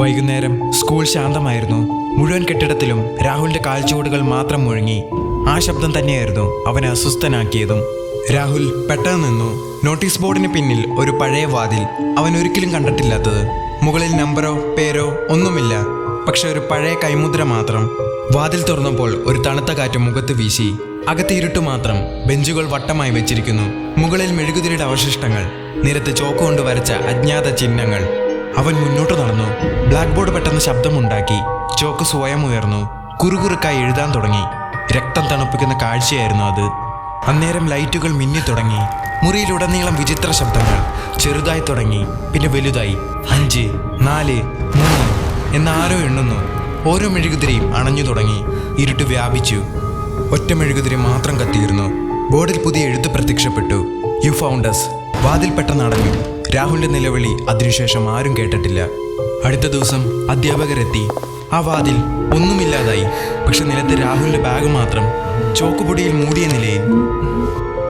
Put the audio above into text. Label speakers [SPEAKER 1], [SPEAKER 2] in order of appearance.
[SPEAKER 1] വൈകുന്നേരം സ്കൂൾ ശാന്തമായിരുന്നു. മുഴുവൻ കെട്ടിടത്തിലും രാഹുലിന്റെ കാൽച്ചുവടുകൾ മാത്രം മുഴങ്ങി. ആ ശബ്ദം തന്നെയായിരുന്നു അവനെ അസ്വസ്ഥനാക്കിയതും. രാഹുൽ പെട്ടെന്ന് നിന്നു. നോട്ടീസ് ബോർഡിന് പിന്നിൽ ഒരു പഴയ വാതിൽ, അവൻ ഒരിക്കലും കണ്ടിട്ടില്ലാത്തത്. മുകളിൽ നമ്പറോ പേരോ ഒന്നുമില്ല, പക്ഷെ ഒരു പഴയ കൈമുദ്ര മാത്രം. വാതിൽ തുറന്നപ്പോൾ ഒരു തണുത്ത കാറ്റ് മുഖത്ത് വീശി. അകത്ത് ഇരുട്ട് മാത്രം. ബെഞ്ചുകൾ വട്ടമായി വെച്ചിരിക്കുന്നു. മുകളിൽ മെഴുകുതിരിയുടെ അവശിഷ്ടങ്ങൾ, നിരത്ത് ചോക്ക് കൊണ്ട് വരച്ച അജ്ഞാത ചിഹ്നങ്ങൾ. അവൻ മുന്നോട്ട് നടന്നു. ബ്ലാക്ക് ബോർഡ് പെട്ടെന്ന് ശബ്ദമുണ്ടാക്കി. ചോക്ക് സ്വയം ഉയർന്നു. കുറുകുറുക്കായി എഴുതാൻ തുടങ്ങി. രക്തം തണുപ്പിക്കുന്ന കാഴ്ചയായിരുന്നു അത്. അന്നേരം ലൈറ്റുകൾ മിന്നിത്തുടങ്ങി. മുറിയിലുടനീളം വിചിത്ര ശബ്ദങ്ങൾ. ചെറുതായി തുടങ്ങി, പിന്നെ വലുതായി. 5, 4, 3 എന്നാരോ എണ്ണുന്നു. ഓരോ മെഴുകുതിരിയും അണഞ്ഞു തുടങ്ങി. ഇരുട്ട് വ്യാപിച്ചു. ഒറ്റ മെഴുകുതിരി മാത്രം കത്തിയിരുന്നു. ബോർഡിൽ പുതിയ എഴുത്ത് പ്രത്യക്ഷപ്പെട്ടു. You found us. വാതിൽ പെട്ടെന്ന് അടഞ്ഞു. രാഹുലിന്റെ നിലവിളി അതിനുശേഷം ആരും കേട്ടിട്ടില്ല. അടുത്ത ദിവസം അധ്യാപകരെത്തി. ആ വാതിൽ ഒന്നുമില്ലാതായി. പക്ഷെ നിലത്ത് രാഹുലിന്റെ ബാഗ് മാത്രം ചോക്കുപൊടിയിൽ മൂടിയ നിലയിൽ.